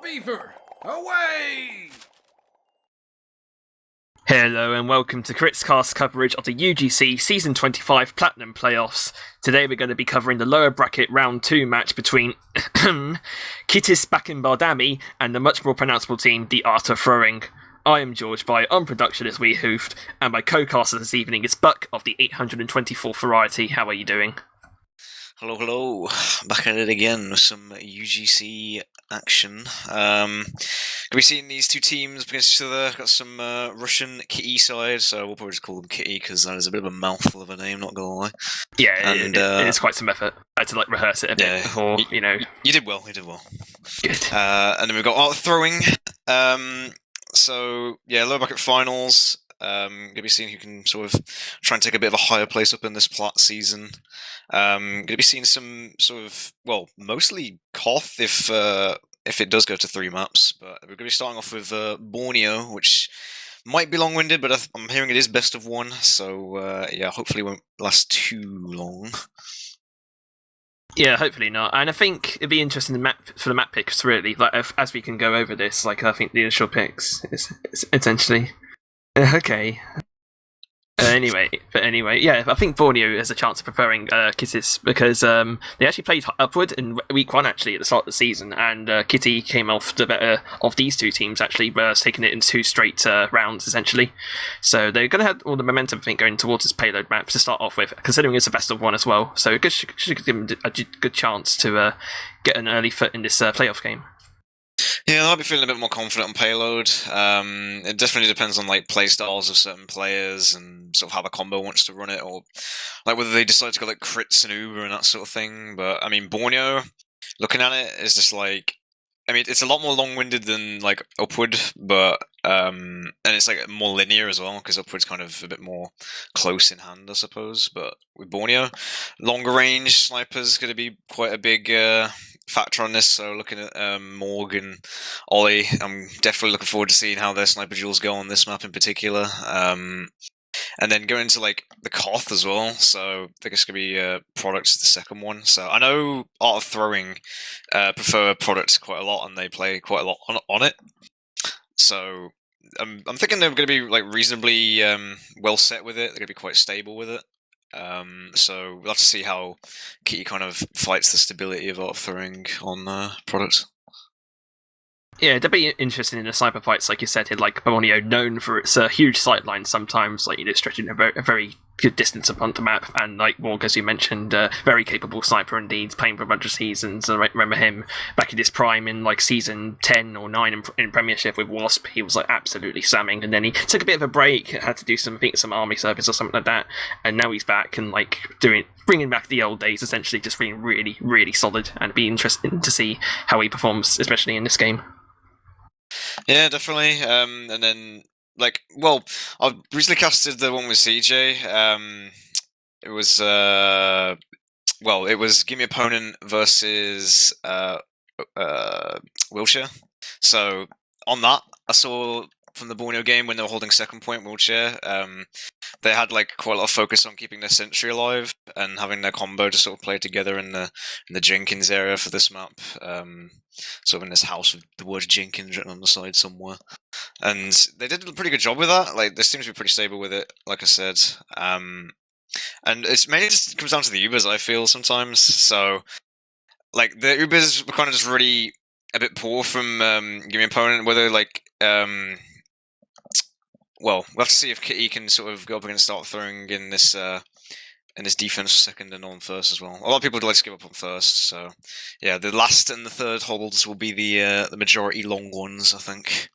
Beaver, away! Hello and welcome to KritzKast coverage of the UGC Season 25 Platinum Playoffs. Today we're going to be covering the lower bracket Round 2 match between bakenbardami and the much more pronounceable team, the Art of Throwing. I am Georgebaii, on production is Wiethoofd, and my co-caster this evening is Buck of the 824 variety. How are you doing? Hello. Back at it again with some UGC action. Gonna be seeing these two teams against each other. Got some Russian kiti side, so we'll probably just call them kiti because that is a bit of a mouthful of a name, not gonna lie. Yeah, and, it is quite some effort. I had to rehearse it a bit before, You did well, Good. And then we've got Art of Throwing. So, lower bracket finals. Gonna be seeing who can sort of try and take a bit of a higher place up in this Plat season. Gonna be seeing some sort of, mostly Koth if it does go to 3 maps. But we're gonna be starting off with Borneo, which might be long-winded, but I'm hearing it is best of 1. So hopefully it won't last too long. Yeah, hopefully not. And I think it'd be interesting for the map picks, really. As we can go over this, I think the initial picks is essentially okay. Anyway, I think Borneo has a chance of preferring Kittis because they actually played upward in week 1 actually at the start of the season, and Kitty came off the better of these two teams actually, taking it in 2 straight rounds essentially. So they're going to have all the momentum, I think, going towards this payload map to start off with, considering it's the best of 1 as well. So it should give them a good chance to get an early foot in this playoff game. Yeah, I'll be feeling a bit more confident on payload. It definitely depends on play styles of certain players and sort of how the combo wants to run it, or whether they decide to go crits and Uber and that sort of thing. But I mean, Borneo, looking at it, is just it's a lot more long-winded than Upward, but and it's more linear as well because Upward's kind of a bit more close in hand, I suppose. But with Borneo, longer range snipers going to be quite a big factor on this. So looking at Morg and Ollie, I'm definitely looking forward to seeing how their sniper duels go on this map in particular. And then going into the Koth as well, so I think it's going to be products the second one. So I know Art of Throwing prefer products quite a lot, and they play quite a lot on it. So I'm thinking they're going to be reasonably well set with it. They're going to be quite stable with it. So we'll have to see how Kitty kind of fights the stability of Art of Throwing on products. Yeah, it'd be interesting in the sniper fights, like you said, here, Borneo, known for its huge sight lines sometimes, stretching a very good distance upon the map, and Morg, as you mentioned, very capable sniper indeed, playing for a bunch of seasons. I remember him back in his prime in season 10 or 9 in Premiership with Wasp. He was absolutely slamming, and then he took a bit of a break, had to do some army service or something like that, and now he's back and bringing back the old days, essentially, just being really, really solid, and it'd be interesting to see how he performs, especially in this game. Yeah, definitely. And then, I've recently casted the one with CJ. It was, it was Give Me Opponent versus Wiltshire. So, on that, I saw from the Borneo game when they were holding second point, Wiltshire, they had quite a lot of focus on keeping their sentry alive and having their combo to sort of play together in the Jenkins area for this map. Sort of in this house with the word Jenkins written on the side somewhere. And they did a pretty good job with that. They seem to be pretty stable with it, like I said. And it's mainly just comes down to the Ubers, I feel, sometimes. So, the Ubers were kind of just really a bit poor from Give Me Opponent, whether, we'll have to see if Kitty can sort of go up against Start Throwing in this defense second and on first as well. A lot of people would like to give up on first, so yeah, the last and the third holds will be the majority long ones, I think.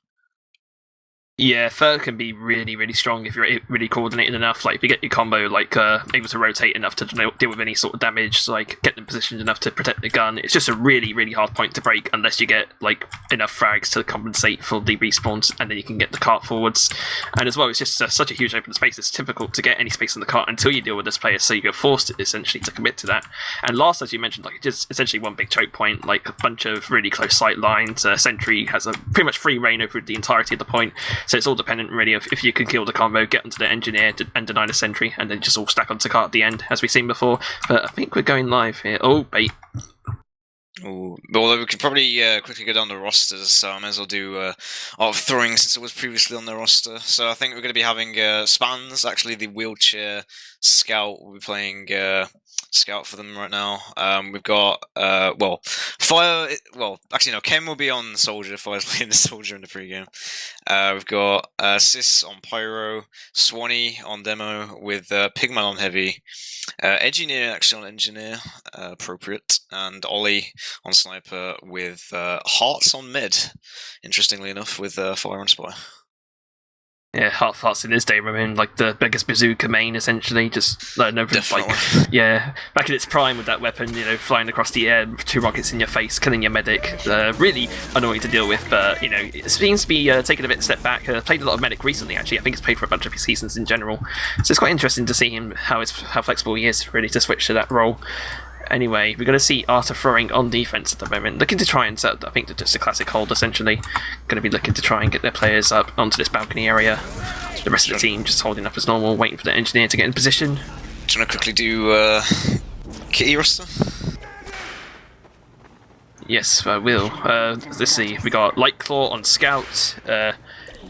Yeah, third can be really, really strong if you're really coordinated enough. If you get your combo, able to rotate enough to deal with any sort of damage, get them positioned enough to protect the gun. It's just a really, really hard point to break unless you get, enough frags to compensate for the respawns, and then you can get the cart forwards. And as well, it's just such a huge open space, it's difficult to get any space on the cart until you deal with this player, so you get forced, essentially, to commit to that. And last, as you mentioned, just essentially one big choke point, a bunch of really close sight lines. Sentry has a pretty much free reign over the entirety of the point. So it's all dependent, really, of if you can kill the combo, get onto the engineer and deny the sentry, and then just all stack onto cart at the end, as we've seen before. But I think we're going live here. Oh, bait. Ooh. Although we could probably quickly go down the rosters, so I may as well do Art of Throwing since it was previously on the roster. So I think we're going to be having Spans, actually the wheelchair scout. We'll be playing scout for them right now. We've got, well, Fire, well, actually no, Ken will be on Soldier, Fire's playing the Soldier in the pregame. We've got Sis on Pyro, Swanee on Demo with Pigman on Heavy, Engineer actually on Engineer, appropriate, and Ollie on Sniper with Hearts on Mid, interestingly enough, with Fire and Spy. Yeah, Hearts in his day, I mean, like the biggest bazooka main, essentially. Just like, Definitely. yeah, back in its prime with that weapon, you know, flying across the air, 2 rockets in your face, killing your medic. Really annoying to deal with, but you know, it seems to be taking a bit of a step back. Played a lot of medic recently, actually. I think he's played for a bunch of his seasons in general, so it's quite interesting to see him how flexible he is, really, to switch to that role. Anyway, we're going to see Art of Throwing on defense at the moment, looking to try and set, I think, just a classic hold, essentially. Going to be looking to try and get their players up onto this balcony area. The rest of the team just holding up as normal, waiting for the engineer to get in position. Do you want to quickly do Kitty roster? Yes, I will. Let's see, we got Lightclaw on Scout,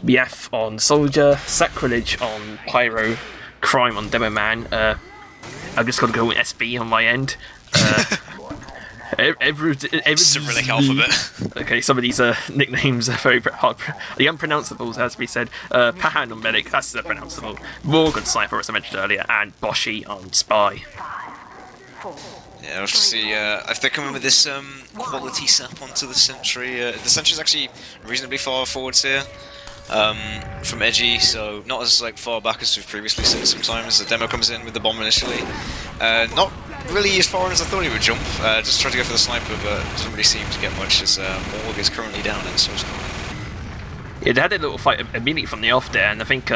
BF on Soldier, Sacrilege on Pyro, Crime on Demo Man. I've just got to go with SB on my end. Cyrillic alphabet. Okay, some of these nicknames are very hard. The unpronounceables, has to be said. Pahan on Medic, that's pronounceable. Morg on Sniper, as I mentioned earlier, and Boshi on Spy. Yeah, we'll have to see if they come in with this quality sap onto the Sentry. The Sentry's actually reasonably far forwards here. From Edgy, so not as like far back as we've previously seen sometimes. The Demo comes in with the bomb initially. Not really as far as I thought he would jump. Just tried to go for the Sniper, but doesn't really seem to get much as Morg is currently down in so Yeah, they had a little fight immediately from the off there, and I think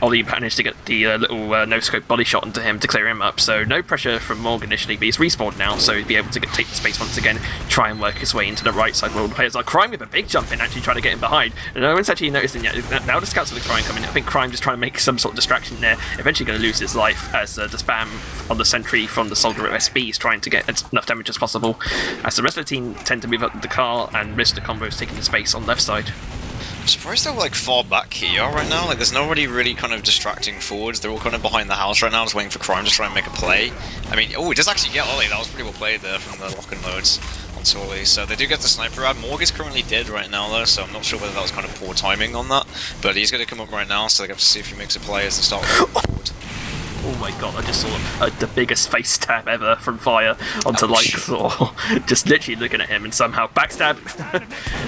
Ollie managed to get the little no-scope body shot into him to clear him up, so no pressure from Morg initially, but he's respawned now, so he'll be able to take the space once again, try and work his way into the right side where all the players are. Crime with a big jump in, actually trying to get him behind. No one's actually noticing yet. Now the scouts will try and come in. I think Crime just trying to make some sort of distraction there, eventually going to lose his life as the spam on the Sentry from the Soldier of SB is trying to get enough damage as possible, as the rest of the team tend to move up the car and miss the combos taking the space on left side. I'm surprised they're like far back here right now. Like there's nobody really kind of distracting forwards. They're all kind of behind the house right now, just waiting for Crime to try and make a play. I mean, oh, it does actually get Ollie. That was pretty well played there from the lock and loads onto Ollie. So they do get the Sniper out. Morg is currently dead right now though, so I'm not sure whether that was kind of poor timing on that. But he's going to come up right now, so they have to see if he makes a play as they start moving forward. Oh my god, I just saw the biggest face stab ever from Fire onto Lightclaw. Just literally looking at him and somehow backstab.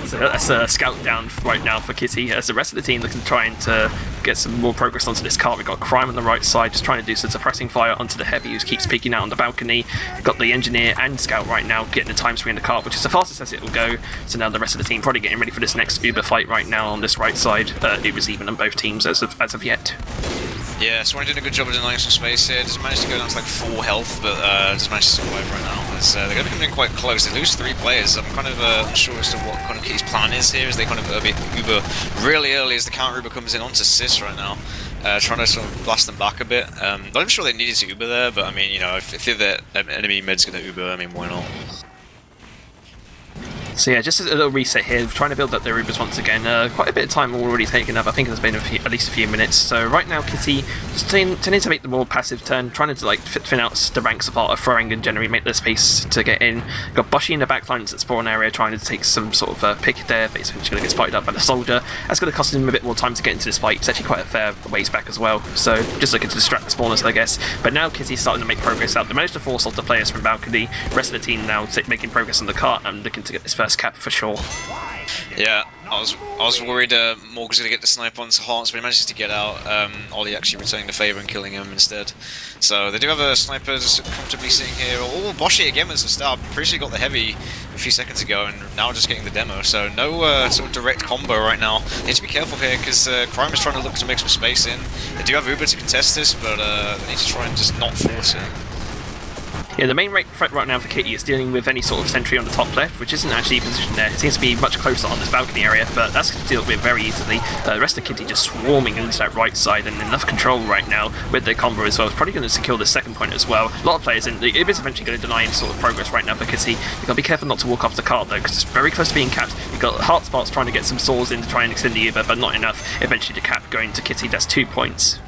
So that's a scout down right now for Kitty. As the rest of the team looking trying to get some more progress onto this car. We've got Crime on the right side, just trying to do some suppressing fire onto the Heavy, who keeps peeking out on the balcony. We've got the Engineer and Scout right now getting the time swing in the car, which is the fastest as it will go. So now the rest of the team probably getting ready for this next Uber fight right now on this right side. Uber's even on both teams as of yet. Yeah, Swanee doing a good job of denying some space here. Doesn't manage to go down to like 4 health, but does manage to survive right now. As, they're going to be coming in quite close. They lose 3 players. I'm kind of unsure as to what kind of Kitty's plan is here, as they kind of Uber really early as the counter Uber comes in onto Sis right now. Trying to sort of blast them back a bit. Not even sure they needed to Uber there, but I mean, you know, if the enemy mid's going to Uber, I mean, why not? So yeah, just a little reset here, trying to build up their Ubers once again. Quite a bit of time already taken up. I think it's been at least a few minutes. So right now, Kitty just tending to make the more passive turn, trying to like thin out the ranks of Art of Throwing and generally make the space to get in. Got Boshi in the backlines at spawn area, trying to take some sort of pick there, but he's going to get spotted up by the Soldier. That's going to cost him a bit more time to get into this fight. It's actually quite a fair ways back as well. So just looking to distract the spawners, I guess. But now Kitty's starting to make progress out. They managed to force off the players from balcony. The rest of the team now making progress on the cart and looking to get this first cap for sure. Yeah, I was worried Morg was going to get the snipe onto Hearts, but he manages to get out. Ollie actually returning the favour and killing him instead. So they do have a sniper just comfortably sitting here. Oh, Boshi again was a start. Pretty sure he got the Heavy a few seconds ago, and now just getting the demo. So no sort of direct combo right now. Need to be careful here because Crime is trying to look to make some space in. They do have Uber to contest this, but they need to try and just not force it. Yeah, the main threat right now for Kitty is dealing with any sort of sentry on the top left, which isn't actually positioned there. It seems to be much closer on this balcony area, but that's dealt with very easily. The rest of Kitty just swarming into that right side, and enough control right now with their combo as well. It's probably going to secure the second point as well. A lot of players, and it is eventually going to deny any sort of progress right now for Kitty. You've got to be careful not to walk off the cart though, because it's very close to being capped. You've got Heart Sparks trying to get some swords in to try and extend the Uber, but not enough. Eventually to cap going to Kitty. That's 2 points.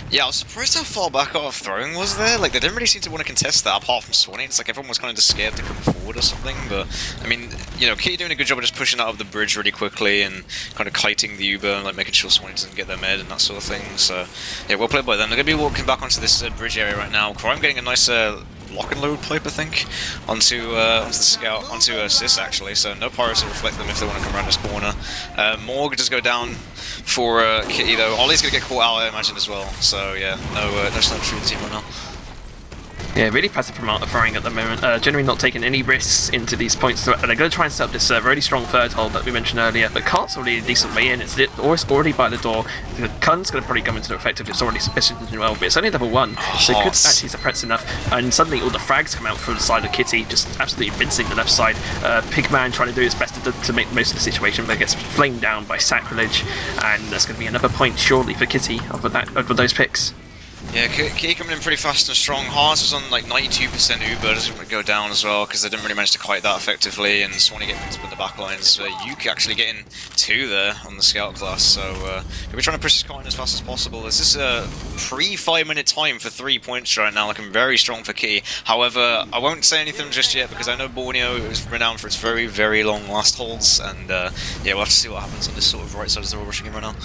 Yeah, I was surprised how far back our throwing was there. Like, they didn't really seem to want to contest that apart from Swanee. It's like everyone was kind of just scared to come forward or something. But, I mean, you know, Kitty doing a good job of just pushing out of the bridge really quickly and kind of kiting the Uber and like making sure Swanee doesn't get their med and that sort of thing. So, yeah, well played by them. They're going to be walking back onto this bridge area right now. Crime getting a nice lock and load pipe, I think, onto the scout, onto Sis actually. So no pyros to reflect them if they want to come around this corner. Morg does go down for Kitty though. Ollie's gonna get caught out, I imagine, as well. So yeah, no sniper through the team right now. Yeah, really passive from throwing at the moment. Generally not taking any risks into these points. They're going to try and set up this really strong third hole that we mentioned earlier. But Cart's already a decent way in. It's already by the door. The Gun's going to probably come into effect if it's already positioned well. But it's only level 1, so it could actually suppress enough. And suddenly all the frags come out from the side of Kitty, just absolutely mincing the left side. Pigman trying to do his best to make the most of the situation, but gets flamed down by Sacrilege. And that's going to be another point surely for Kitty over those picks. Yeah, Kitty coming in pretty fast and strong. Haas was on like 92% Uber, doesn't go down as well because they didn't really manage to kite that effectively, and Swanee getting into the back lines. Yuki actually getting 2 there on the scout class, so we're trying to push this cart in as fast as possible. This is a pre-5 minute time for 3 points right now, looking very strong for Kitty. However, I won't say anything just yet because I know Borneo is renowned for its very, very long last holds, and yeah, we'll have to see what happens on this sort of right side as they're all rushing in right now.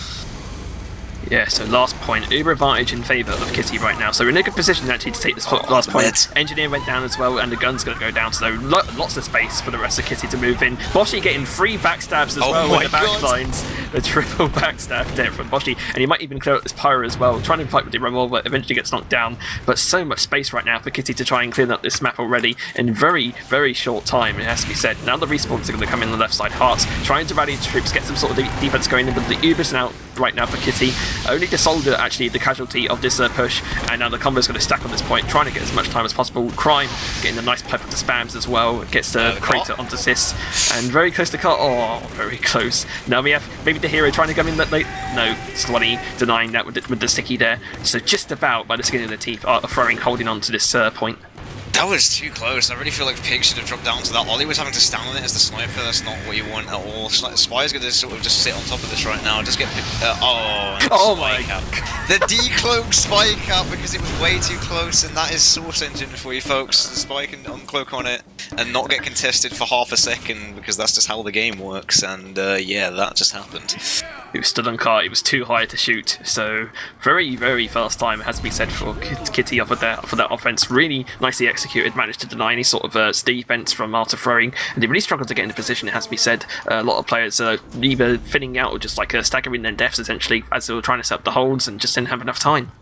Yeah, so last point, Uber advantage in favour of Kitty right now. So we're in a good position actually to take this last point. Engineer went down as well, and the Gun's going to go down, so lots of space for the rest of Kitty to move in. Boshi getting 3 backstabs as well with the back lines. The triple backstab there from Boshi, and he might even clear out this Pyro as well, trying to fight with the revolver, eventually gets knocked down. But so much space right now for Kitty to try and clean up this map already in very, very short time, it has to be said. Now the respawns are going to come in on the left side. Hearts trying to rally the troops, get some sort of defense going in, but the Uber's out right now for Kitty. Only the Soldier actually the casualty of this push, and now the combo's going to stack on this point, trying to get as much time as possible. Crime getting a nice pipe onto spams as well, gets the crater onto Sis, and very close to cut. Oh, very close. Now we have maybe the hero trying to come in that late. No, Swanee denying that with the sticky there. So just about by the skin of the teeth are throwing, holding on to this point. That was too close. I really feel like Pig should have dropped down to that. Ollie was having to stand on it as the sniper. That's not what you want at all. Spy's going to sort of just sit on top of this right now. Just get oh my cap. The decloak Spy cap because it was way too close, and that is Source Engine for you folks. The Spy can uncloak on it and not get contested for half a second because that's just how the game works. And yeah, that just happened. It was stood on cart, it was too high to shoot, so very, very fast time has to be said for Kitty for that offense. Really nicely executed, managed to deny any sort of defense from after throwing, and they really struggled to get into position, it has to be said. A lot of players either thinning out or just like staggering their deaths essentially as they were trying to set up the holds and just didn't have enough time.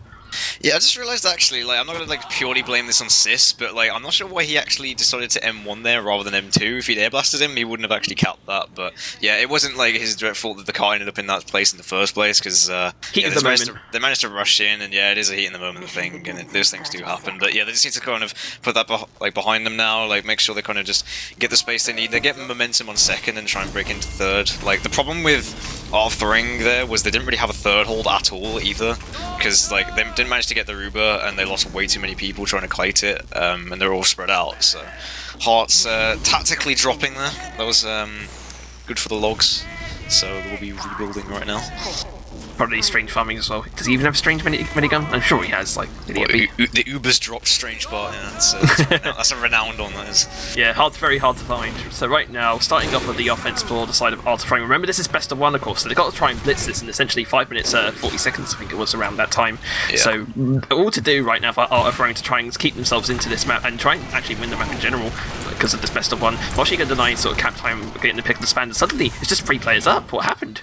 Yeah, I just realised actually, like, I'm not gonna like purely blame this on Sis, but like, I'm not sure why he actually decided to M1 there rather than M2. If he'd air blasted him, he wouldn't have actually capped that. But yeah, it wasn't like his direct fault that the car ended up in that place in the first place because they managed to rush in, and yeah, it is a heat in the moment thing, and those things do happen. But yeah, they just need to kind of put that behind them now, like make sure they kind of just get the space they need. They get momentum on second and try and break into third. Like the problem with our throwing there was they didn't really have a third hold at all either, because like they didn't manage to get the Uber and they lost way too many people trying to kite it, and they're all spread out. So Hearts tactically dropping there. That was good for the logs. So we'll be rebuilding right now. Probably strange farming as well. Does he even have a strange minigun? I'm sure he has. Like the Uber's dropped strange part. Yeah, that's a renowned one. That is. Yeah, very hard to find. So right now, starting off with the offense for the side of Art of Throwing. Remember, this is best of 1, of course. So they've got to try and blitz this in essentially 5 minutes 40 seconds. I think it was around that time. Yeah. So all to do right now for Art of Throwing to try and keep themselves into this map and try and actually win the map in general because of this best of 1. Moshi got denied sort of cap time, getting the pick of the span, and suddenly it's just 3 players up. What happened?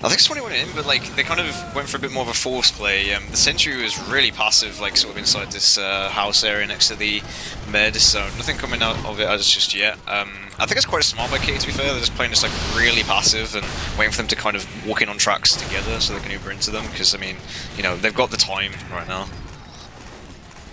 I think Swanee went in, but like they kind of went for a bit more of a force play. The sentry was really passive, like sort of inside this house area next to the med, so nothing coming out of it as just yet. I think it's quite smart by K, to be fair. They're just playing just like really passive and waiting for them to kind of walk in on tracks together so they can Uber into them, because I mean, you know, they've got the time right now.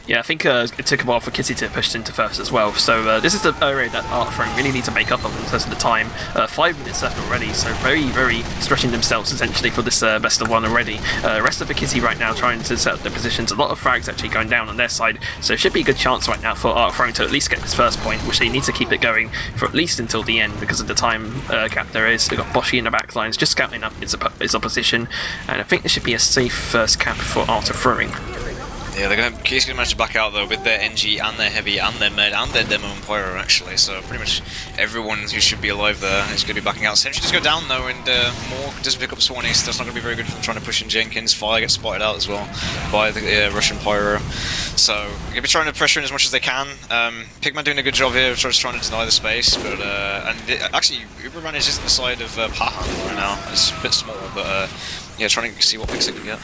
Yeah, I think it took a while for Kitty to push into first as well. So this is the area that Art really need to make up on in terms of the time. 5 minutes left already, so very stretching themselves essentially for this best of one already. Rest of the Kitty right now trying to set up their positions. A lot of frags actually going down on their side, so it should be a good chance right now for Art to at least get this first point, which they need to keep it going for at least until the end because of the time gap there is. They've got Boshi in the back lines just scouting up his opposition, and I think this should be a safe first cap for Art throwing. Yeah, Kitty's going to manage to back out though with their NG and their Heavy and their Med and their Demo and Pyro actually, so pretty much everyone who should be alive there is going to be backing out. Sentry does go down though, and Morg does pick up Swanee, so that's not going to be very good for them trying to push in Jenkins. Fire gets spotted out as well by the Russian Pyro, so going to be trying to pressure in as much as they can. Pigman doing a good job here, just trying to deny the space, but actually Uber manages the side of Pahan right now. It's a bit small, but yeah, trying to see what picks it can get.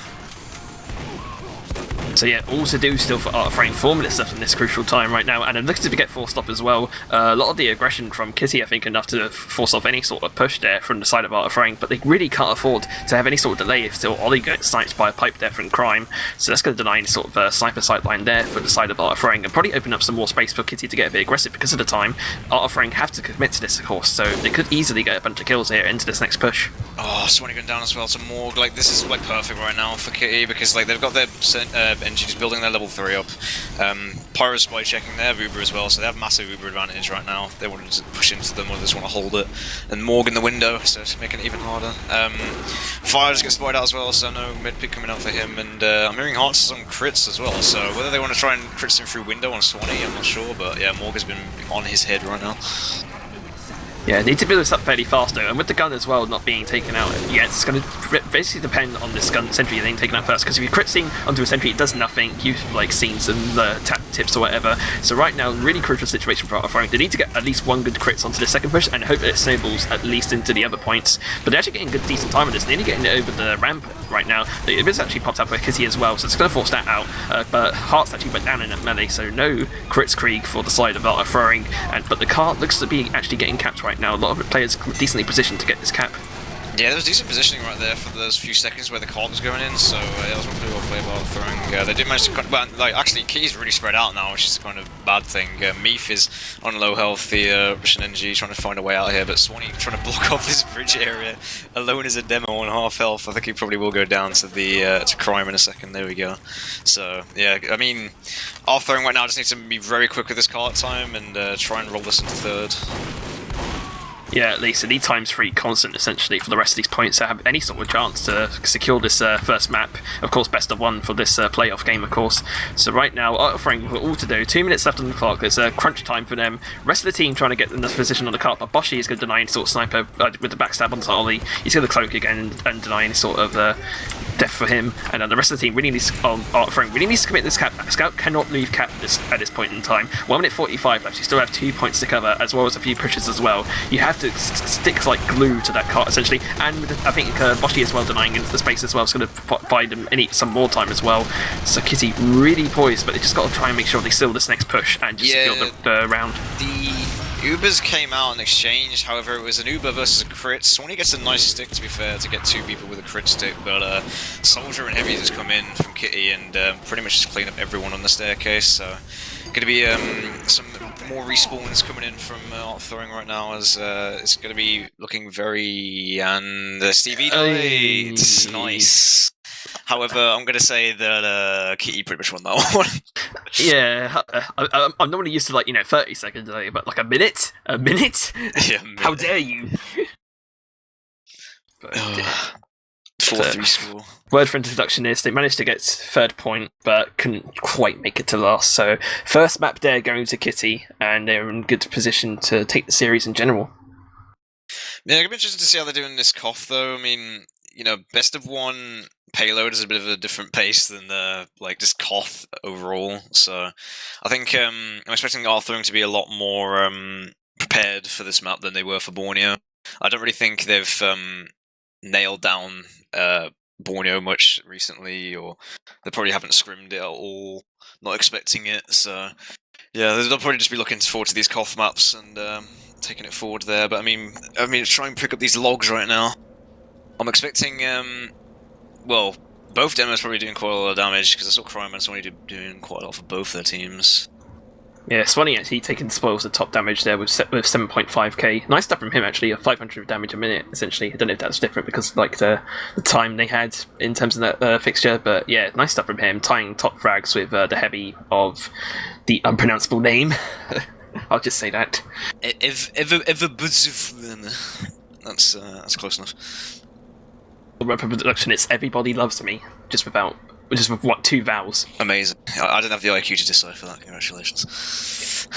So yeah, all to do still for Art of Frame. 4 minutes left in this crucial time right now, and I'm looking to get forced off as well. A lot of the aggression from Kitty, I think, enough to force off any sort of push there from the side of Art of Frame, but they really can't afford to have any sort of delay if still Ollie gets sniped by a pipe there from Crime. So that's going to deny any sort of sniper sight line there for the side of Art of Frame, and probably open up some more space for Kitty to get a bit aggressive because of the time. Art of Frame have to commit to this, of course, so they could easily get a bunch of kills here into this next push. Oh, Swanee going down as well to Morg. Like, this is like perfect right now for Kitty because like they've got their NG just building their level 3 up. Pyro spy checking their Uber as well, so they have massive Uber advantage right now. They want to push into them or they just want to hold it. And Morg in the window, so it's making it even harder. Fire just gets spotted out as well, so no mid pick coming out for him. And I'm hearing hearts on crits as well, so whether they want to try and crits him through window on Swanee, I'm not sure, but yeah, Morg has been on his head right now. Yeah, need to build this up fairly fast though, and with the gun as well not being taken out yet, it's going to basically depend on this gun sentry being taken out first, because if you crit sing onto a sentry, it does nothing, you like scenes and tap tips or whatever. So right now, really crucial situation for Art. They need to get at least one good crits onto the second push and hope it snowballs at least into the other points. But they're actually getting good decent time on this, nearly getting it over the ramp right now. It's actually popped up by Kitty as well, so it's going to force that out. But Hearts actually went down in that melee, so no crits Krieg for the side of Art throwing. But the cart looks to be actually getting capped right now. A lot of players decently positioned to get this cap. Yeah, there was decent positioning right there for those few seconds where the card was going in, so yeah, that was pretty well played by throwing. They did manage to, well, like, actually, Kitty's really spread out now, which is kind of a bad thing. Meath is on low health, the Russian NG trying to find a way out here, but Swanee trying to block off this bridge area alone as a demo on half health. I think he probably will go down to the to Crime in a second. There we go. So yeah, I mean, our throwing right now just needs to be very quick with this card time and try and roll this into third. Yeah, at least. They need ×3 constant, essentially, for the rest of these points to have any sort of chance to secure this first map. Of course, best of one for this playoff game, of course. So right now, Art of Frame got all to do. 2 minutes left on the clock. It's crunch time for them. Rest of the team trying to get in this position on the cart, but Boshi is going to deny any sort of sniper with the backstab onto Ollie. He's going to cloak again and deny any sort of death for him. And the rest of the team really needs Art of Frame really needs to commit this cap. Scout cannot leave cap at this point in time. 1 minute 45 left. You still have 2 points to cover, as well as a few pushes as well. You have to stick like glue to that cart essentially, and I think Boshi as well denying into the space as well is going to provide them some more time as well. So Kitty really poised, but they just got to try and make sure they seal this next push and just secure the round. The Ubers came out in exchange, however it was an Uber versus a crit. Swanee gets a nice stick, to be fair, to get 2 people with a crit stick, but Soldier and Heavy just come in from Kitty and pretty much just clean up everyone on the staircase, so going to be some more respawns coming in from Art throwing right now, as it's going to be looking very, and Stevie died. Nice. However, I'm going to say that Kitty pretty much won that one. Yeah, I'm normally used to 30 seconds delay, but like a minute? Yeah, a minute. How dare you? But, 4-3 score. Word for introduction is they managed to get third point, but couldn't quite make it to last. So first map there going to Kitty, and they're in good position to take the series in general. Yeah, it'll be interesting to see how they're doing this Koth, though. I mean, best of one payload is a bit of a different pace than just Koth overall. So I think I'm expecting Art throwing to be a lot more prepared for this map than they were for Borneo. I don't really think they've nailed down Borneo much recently, or they probably haven't scrimmed it at all, not expecting it. So yeah, they'll probably just be looking forward to these Koth maps and taking it forward there. But I mean, try and pick up these logs right now. I'm expecting both demos probably doing quite a lot of damage, because I saw Crime and Sony doing quite a lot for both their teams. Yeah, Swanee actually taking spoils the top damage there with 7.5k. Nice stuff from him actually, 500 damage a minute essentially. I don't know if that's different because like the time they had in terms of that fixture, but yeah, nice stuff from him. Tying top frags with the heavy of the unpronounceable name. I'll just say that. That's close enough. Production, it's Everybody Loves Me, just with what, 2 vowels. Amazing. I don't have the IQ to decipher that. Congratulations.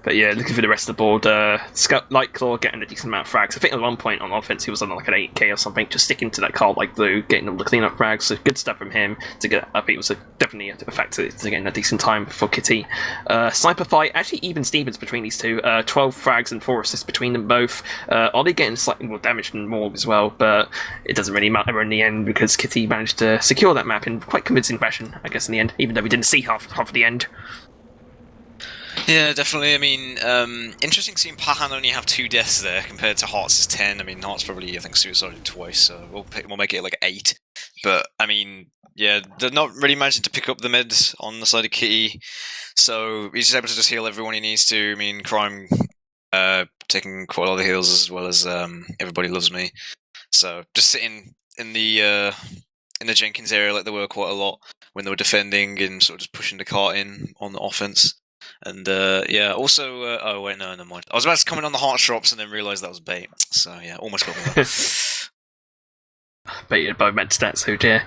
But yeah, looking for the rest of the board, Lightclaw getting a decent amount of frags. I think at one point on offense he was on like an 8k or something, just sticking to that card like blue, getting all the clean up frags. So good stuff from him to get up. It was definitely a factor to getting a decent time for Kitty. Sniper fight, actually even Stevens between these two. 12 frags and 4 assists between them both. Ollie getting slightly more damage than Morg as well, but it doesn't really matter in the end because Kitty managed to secure that map in quite convincing fashion, I guess, in the end, even though we didn't see half of the end. Yeah, definitely. I mean, interesting seeing Pahan only have 2 deaths there compared to Hearts' 10. I mean, Hearts probably, I think, suicided twice, so we'll make it like 8. But, I mean, yeah, they're not really managing to pick up the mid on the side of Kitty, so he's just able to just heal everyone he needs to. I mean, Crime taking quite a lot of the heals as well as Everybody Loves Me. So, just sitting in the Jenkins area like they were quite a lot when they were defending and sort of just pushing the cart in on the offense. And yeah, also, oh wait, no, never mind. I was about to comment on the heart drops and then realised that was bait. So yeah, almost got me there. Baited by med stats, oh dear.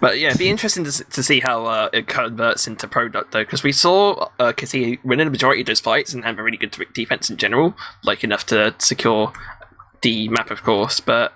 But yeah, it'd be interesting to see how it converts into product though, because we saw Kitty winning the majority of those fights and have a really good defense in general, like enough to secure the map, of course. But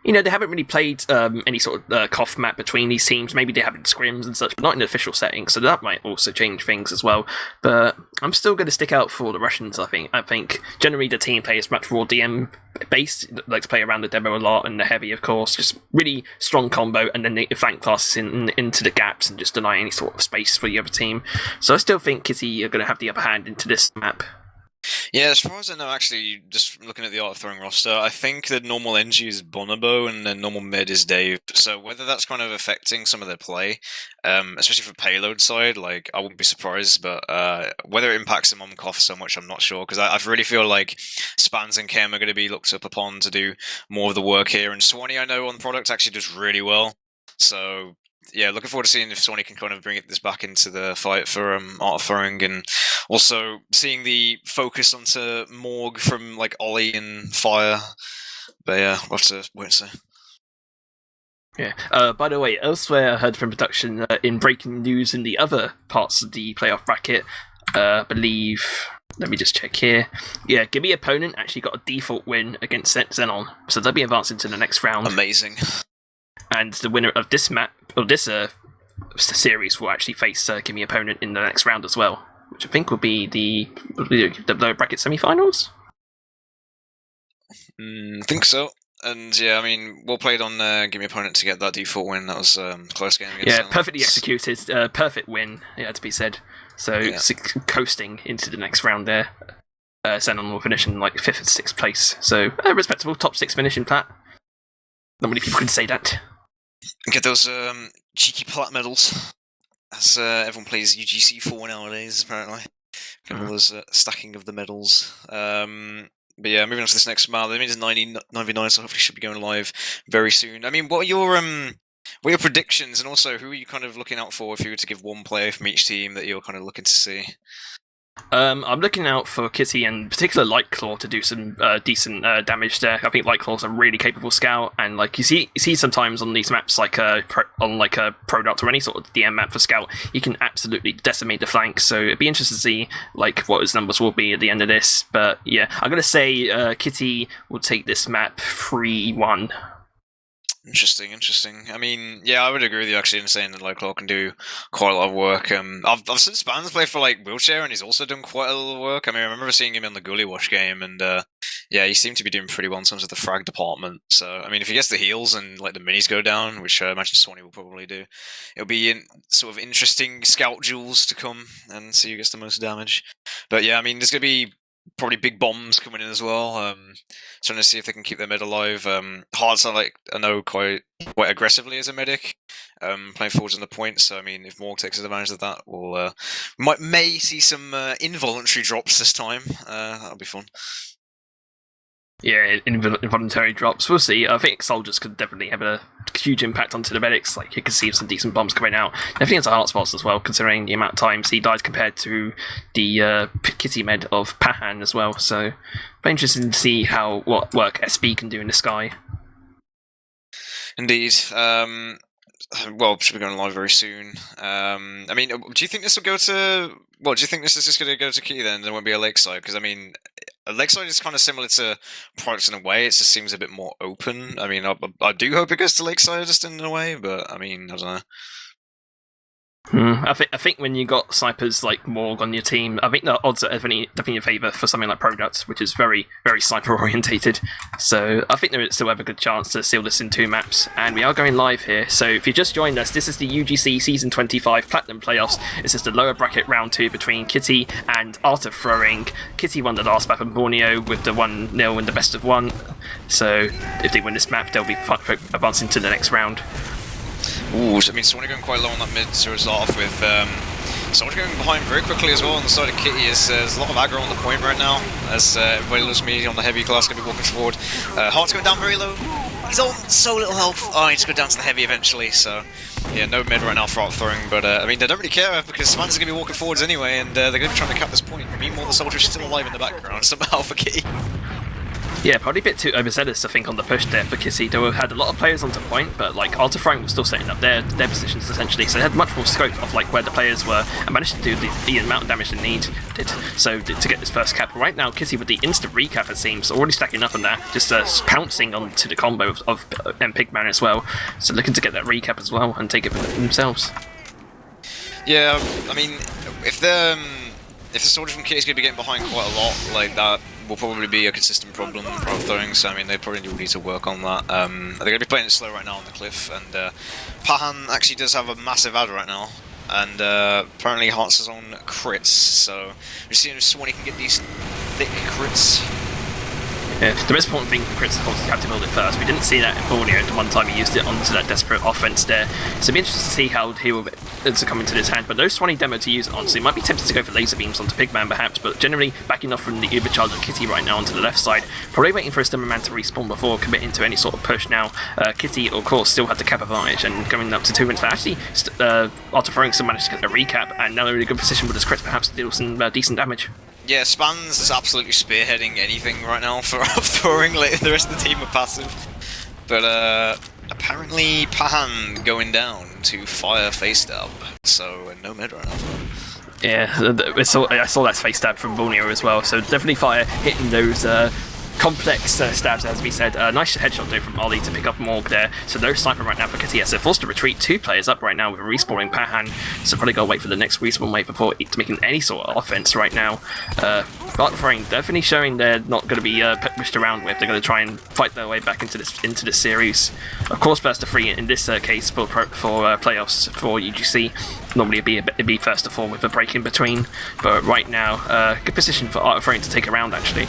you know, they haven't really played any sort of cough map between these teams. Maybe they have in scrims and such, but not in an official setting, so that might also change things as well. But I'm still going to stick out for the Russians, I think. I think generally the team plays much more DM-based, like to play around the demo a lot, and the heavy, of course. Just really strong combo, and then the flank classes into the gaps and just deny any sort of space for the other team. So I still think Kitty are going to have the upper hand into this map. Yeah, as far as I know, actually, just looking at the Art of Throwing roster, I think the normal NG is Bonobo and the normal mid is Dave. So whether that's kind of affecting some of their play, especially for payload side, like I wouldn't be surprised. But whether it impacts them on Koff so much, I'm not sure because I really feel like Spans and Kem are going to be looked up upon to do more of the work here. And Swanee, I know on the product actually does really well. So yeah, looking forward to seeing if Swanee can kind of bring this back into the fight for Art of Throwing, and also seeing the focus onto Morg from like Ollie and Fire. But yeah, we'll have to wait and see. Yeah. By the way, elsewhere I heard from production in breaking news in the other parts of the playoff bracket, I believe. Let me just check here. Yeah, Gimme opponent actually got a default win against Xenon, so they'll be advancing to the next round. Amazing. And the winner of this map, or this series, will actually face Gimme opponent in the next round as well, which I think will be the lower bracket semi-finals. Think so. And yeah, I mean, well played on Gimme opponent to get that default win. That was a close game against Xenon. Perfectly executed, perfect win, yeah, to be said. So coasting into the next round there. Xenon will finish in like 5th and 6th place. So respectable top 6 finish in Plat. Not many people can say that. Get those cheeky Plat medals, as everyone plays UGC 4 nowadays, apparently. Get all those stacking of the medals. But yeah, moving on to this next map. That means 9v9, so hopefully should be going live very soon. I mean, what are your predictions, and also who are you kind of looking out for if you were to give one player from each team that you're kind of looking to see? I'm looking out for Kitty and particular Lightclaw to do some decent damage there. I think Lightclaw's a really capable scout, and like you see sometimes on these maps, like on a product or any sort of DM map for scout, he can absolutely decimate the flanks. So it'd be interesting to see like what his numbers will be at the end of this. But yeah, I'm gonna say Kitty will take this map 3-1. Interesting. I mean, yeah, I would agree with you actually in saying that Lightclaw can do quite a lot of work. I've seen Spans play for like Wheelchair, and he's also done quite a lot of work. I mean, I remember seeing him in the Gully Wash game, and yeah, he seemed to be doing pretty well in terms of the frag department. So, I mean, if he gets the heals and like the minis go down, which I imagine Swanee will probably do, it'll be sort of interesting scout duels to come and see who gets the most damage. But yeah, I mean, there's gonna be Probably big bombs coming in as well. Trying to see if they can keep their mid alive. Hearts are I know quite aggressively as a medic, playing forwards on the point. So I mean, if Morg takes advantage of that, we'll may see some involuntary drops this time. That'll be fun. Yeah, involuntary drops. We'll see. I think soldiers could definitely have a huge impact onto the medics. Like, you could see some decent bombs coming out. Definitely into heart spots as well, considering the amount of times he dies compared to the kitty med of Pahan as well. So, very interesting to see what work SB can do in the sky. Indeed. Well, should be going live very soon. I mean, do you think this will go to? Well, do you think this is just going to go to Key then? There won't be a Lakeside, because I mean, Lakeside is kind of similar to Products in a way. It just seems a bit more open. I mean, I do hope it goes to Lakeside just in a way, but I mean, I don't know. I think when you got snipers like Morg on your team, I think the odds are definitely in favour for something like Products, which is very, very sniper orientated. So I think there still have a good chance to seal this in 2 maps, and we are going live here. So if you just joined us, this is the UGC Season 25 Platinum Playoffs. It's just a lower bracket round 2 between Kitty and Art of Throwing. Kitty won the last map in Borneo with the 1-0 in the best of 1. So if they win this map, they'll be advancing to the next round. Ooh, I mean, Swanee going quite low on that mid to start off with. Soldier going behind very quickly as well on the side of Kitty. There's a lot of aggro on the point right now, as everybody loves me on the heavy class, going to be walking forward. Heart's going down very low. He's on so little health. Oh, he just go down to the heavy eventually, so yeah, no mid right now for Art Throwing, but I mean, they don't really care because Samantha's going to be walking forwards anyway, and they're going to be trying to cap this point. Meanwhile, the Soldier's still alive in the background somehow for Kitty. Yeah, probably a bit too overzealous, I think, on the push there for Kitty. They had a lot of players onto point, but like Art of Throwing was still setting up their positions essentially, so they had much more scope of like where the players were and managed to do the amount of damage they needed. So to get this first cap right now, Kitty with the instant recap, it seems, already stacking up on that, just pouncing onto the combo of Pigman as well. So looking to get that recap as well and take it for themselves. Yeah, I mean, if the Soldier from Kitty is going to be getting behind quite a lot, like that will probably be a consistent problem for Art Throwing, so I mean, they probably need to work on that. They're going to be playing it slow right now on the cliff, and Pahan actually does have a massive ad right now, and apparently Hearts is on crits, so we're seeing if Swanee can get these thick crits. Yeah, the most important thing for Crits, of course, is you have to build it first. We didn't see that in Borneo the one time he used it onto that desperate offense there. So it'll be interesting to see how he will come into this hand. But no Swanee demo to use it on, so he might be tempted to go for laser beams onto Pigman perhaps, but generally backing off from the Ubercharger Kitty right now onto the left side. Probably waiting for his demo man to respawn before committing to any sort of push now. Kitty, of course, still had the cap advantage and going up to 2 wins. But actually, Art of Throwing still managed to get a recap, and now they're in a good position with his crits perhaps to deal some decent damage. Yeah, Spans is absolutely spearheading anything right now for Art Throwing. Like, the rest of the team are passive. But apparently Pahan going down to fire face stab, so no mid right now. Yeah, I saw that face stab from Borneo as well, so definitely fire hitting those complex stabs, as we said. Nice headshot though from Ollie to pick up Morg there. So no sniper right now for Kitty. They're forced to retreat 2 players up right now with respawning Pahan. So probably gotta wait for the next respawn wave before making any sort of offense right now. Art Throwing definitely showing they're not going to be pushed around with. They're going to try and fight their way back into this series. Of course, first to 3 in this case for playoffs for UGC. Normally it'd be first to 4 with a break in between. But right now, good position for Art Throwing to take a round actually.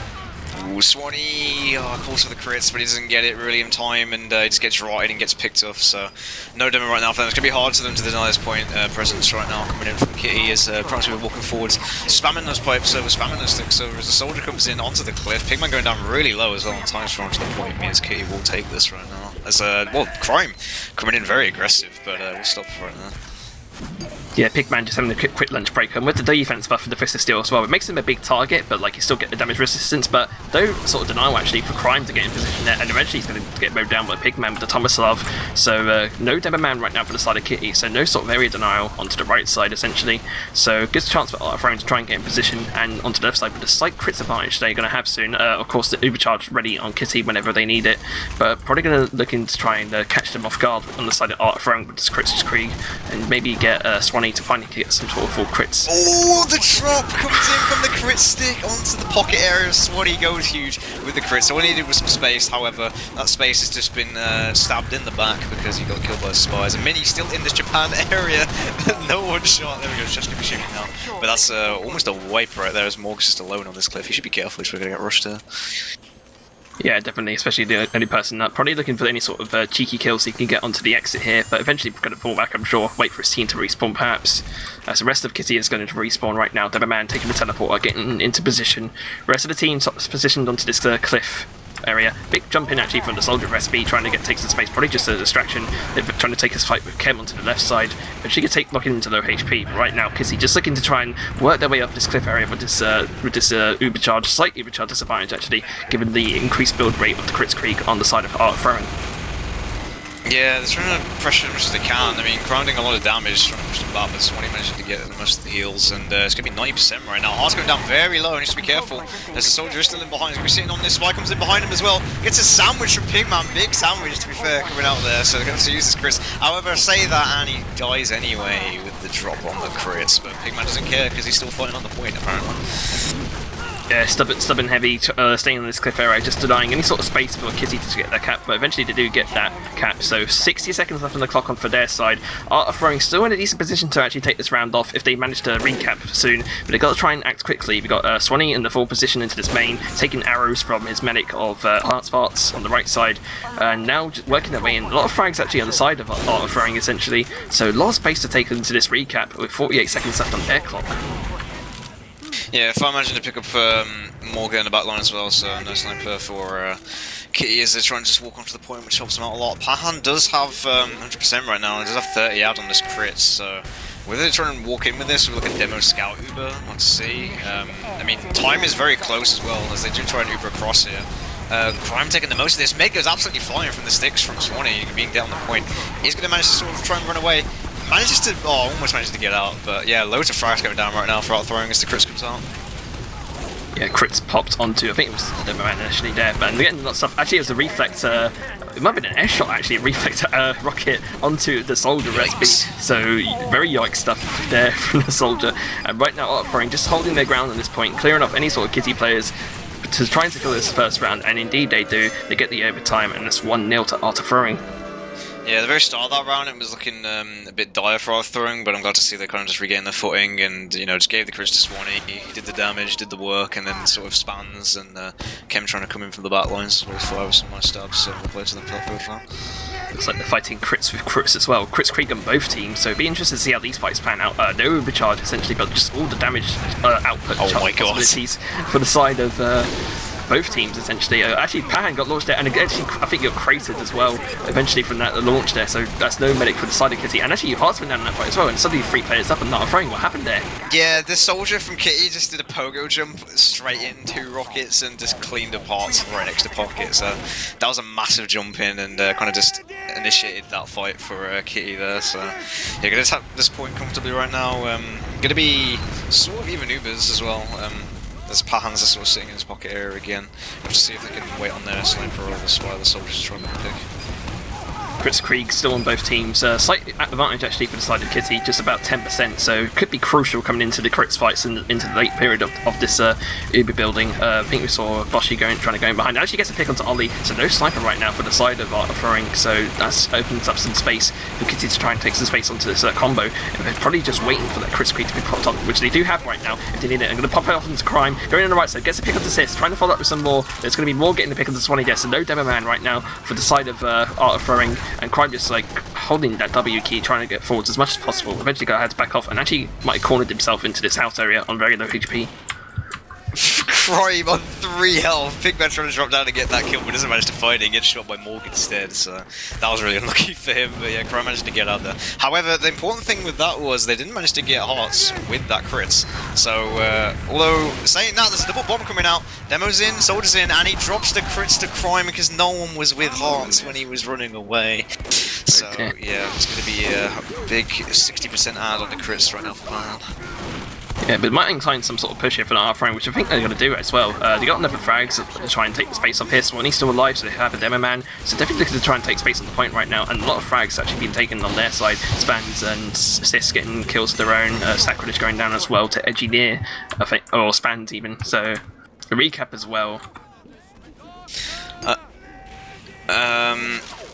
Ooh, Swanee calls for the crits, but he doesn't get it really in time, and he just gets rotted and gets picked off, so no demo right now for them. It's going to be hard for them to deny this point presence right now coming in from Kitty as Proxy walking forwards, spamming those pipes over, spamming those sticks over as the Soldier comes in onto the cliff. Pigman going down really low as well on time strong to the point means Kitty will take this right now. As well, Crime coming in very aggressive, but we'll stop for right now. Yeah, Pigman just having a quick lunch break, and with the defense buff for the Fist of Steel as well, it makes him a big target, but like you still get the damage resistance, but no sort of denial actually for Crime to get in position there, and eventually he's going to get mowed down by Pigman with the Tomislav, so no demo man right now for the side of Kitty, so no sort of area denial onto the right side essentially, so good chance for Art Throwing to try and get in position, and onto the left side with the slight crits advantage they're going to have soon. Of course the Ubercharge ready on Kitty whenever they need it, but probably going to look into trying to catch them off guard on the side of Art Throwing with this Crits Krieg, and maybe get Swanee to finally get some sort of full crits. Oh, the drop comes in from the crit stick onto the pocket area. Swanee goes huge with the crit. So all he needed was some space. However, that space has just been stabbed in the back because he got killed by the spies. And Mini's still in this Japan area. No one shot. There we go. Just gonna be shooting now. But that's almost a wipe right there as Morg's just alone on this cliff. He should be careful if we're gonna get rushed here. Yeah, definitely, especially the only person that probably looking for any sort of cheeky kills he can get onto the exit here, but eventually going to pull back, I'm sure, wait for his team to respawn perhaps. So the rest of Kitty is going to respawn right now. Deberman taking the teleporter, getting into position. The rest of the team positioned onto this cliff area. Big jump in actually from the soldier of SB, trying to take some space, probably just a distraction. They're trying to take his fight with Kem onto the left side, but she could lock into low HP. But right now, Kissy just looking to try and work their way up this cliff area with this ubercharge, slight ubercharge disadvantage actually, given the increased build rate of the KritzKast on the side of Art throwing. Yeah, they're trying to pressure as much as they can. I mean, grounding a lot of damage, trying to push them back, but Swanee managed to get most of the heals, and it's going to be 90% right now. Heart's going down very low, and he needs to be careful. There's a soldier still in behind, he's going to be sitting on this. Spy comes in behind him as well. Gets a sandwich from Pigman, big sandwich to be fair, coming out there, so they're going to have to use this crit. However, I say that, and he dies anyway with the drop on the crits, but Pigman doesn't care because he's still fighting on the point, apparently. Yeah, stubborn heavy, staying on this cliff area, just denying any sort of space for Kitty to get their cap, but eventually they do get that cap, so 60 seconds left on the clock for their side. Art of Throwing still in a decent position to actually take this round off if they manage to recap soon, but they've got to try and act quickly. We've got Swanee in the full position into this main, taking arrows from his medic of Hearts Farts on the right side, and now just working their way in. A lot of frags actually on the side of Art of Throwing essentially, so a lot of space to take into this recap with 48 seconds left on their clock. Yeah, if I imagine to pick up Morgan in the back line as well, so no sniper for Kitty as they're trying to just walk onto the point, which helps them out a lot. Pahan does have 100% right now, and does have 30 out on this crit, so whether they're trying to walk in with this or like a demo scout Uber, let's see. I mean, time is very close as well, as they do try and Uber across here. Crime taking the most of this. Mid goes absolutely flying from the sticks from Swanee, being down the point. He's going to manage to sort of try and run away. Manages to, almost manages to get out, but yeah, loads of frags going down right now for Art Throwing as the crits comes out. Yeah, crits popped onto, I think it was the Deberman initially there, but getting a lot of stuff. Actually, it was a reflector, it might have been an air shot actually, a reflector rocket onto the soldier recipe. So, very yikes stuff there from the soldier. And right now, Art Throwing just holding their ground on this point, clearing off any sort of Kitty players to try and secure this first round, and indeed they do. They get the overtime, and it's 1-0 to Art Throwing. Yeah, the very start of that round, it was looking a bit dire for Art Throwing, but I'm glad to see they kind of just regained their footing and, you know, just gave the crits to Swanee. He did the damage, did the work, and then sort of spans and Kem trying to come in from the back lines with fire with some nice stabs, so we'll play to them for that first round. Looks like they're fighting crits with crits as well. KritzKast on both teams, so it'd be interesting to see how these fights pan out. No overcharge essentially, but just all the damage output possibilities for the side of both teams essentially. Actually, Pahan got launched there, and actually I think got cratered as well eventually from that launch there, so that's no medic for the side of Kitty. And actually, Hearts went down in that fight as well, and suddenly 3 players up and not throwing. What happened there? Yeah, the soldier from Kitty just did a pogo jump straight in 2 rockets and just cleaned up Hearts right next to pocket, so that was a massive jump in and kind of just initiated that fight for Kitty there. So yeah, gonna tap this point comfortably right now. Gonna be sort of even Ubers as well. There's Pahan's are sort of sitting in his pocket area again. We'll have to see if they can wait on their sniper or the spy the soldiers to try and pick. KritzKast still on both teams. Slight advantage actually for the side of Kitty, just about 10%, so could be crucial coming into the crits fights and into the late period of this Uber building. I think we saw Boshi trying to go in behind. Actually gets a pick onto Ollie, so no sniper right now for the side of Art Throwing, so that opens up some space for Kitty to try and take some space onto this combo. And they're probably just waiting for that KritzKast to be popped up, which they do have right now if they need it. I'm going to pop it off into Crime, going on the right side, gets a pick onto Sis, trying to follow up with some more. There's going to be more getting the pick onto Swanee there, so no Deberman right now for the side of Art Throwing, and Crime just like holding that W key, trying to get forwards as much as possible. Eventually got had to back off and actually might have cornered himself into this house area on very low HP. Crime on 3 health. Pigman trying to drop down to get that kill, but doesn't manage to find it. He gets shot by Morgan instead, so that was really unlucky for him. But yeah, Crime managed to get out there. However, the important thing with that was they didn't manage to get Hearts with that crits. So, although saying that, there's a double bomb coming out. Demo's in, Soldier's in, and he drops the crits to Crime because no one was with Hearts when he was running away. So yeah, it's going to be a big 60% add on the crits right now for Pan. Yeah, but might incline some sort of push here for the R-frame, which I think they're going to do as well. They got enough frags to try and take the space off here. Swanee's still alive, so they have a demo man. So definitely looking to try and take space on the point right now, and a lot of frags actually being taken on their side. Spans and Sis getting kills of their own. Sacrilege going down as well to Edgy Near, I think, or Spans even. So a recap as well.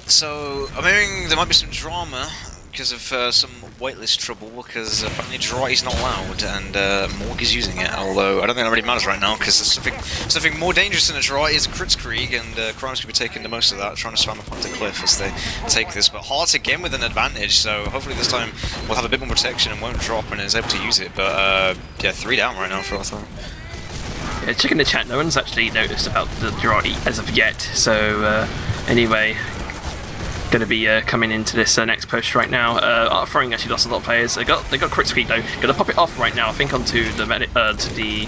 So I'm hearing there might be some drama because of some whitelist trouble, because apparently Georgebaii not allowed and Morg is using it, although I don't think that really matters right now, because there's something more dangerous than a Georgebaii is a KritzKrieg, and Crime's going to be taking the most of that, trying to spam up onto Cliff as they take this, but Hearts again with an advantage, so hopefully this time we'll have a bit more protection and won't drop and is able to use it, but yeah, 3 down right now for that time. Yeah, checking the chat, no one's actually noticed about the Georgebaii as of yet, so anyway, going to be coming into this next push right now. Art Throwing actually lost a lot of players. They got KritzKrieg though. Going to pop it off right now, I think, onto the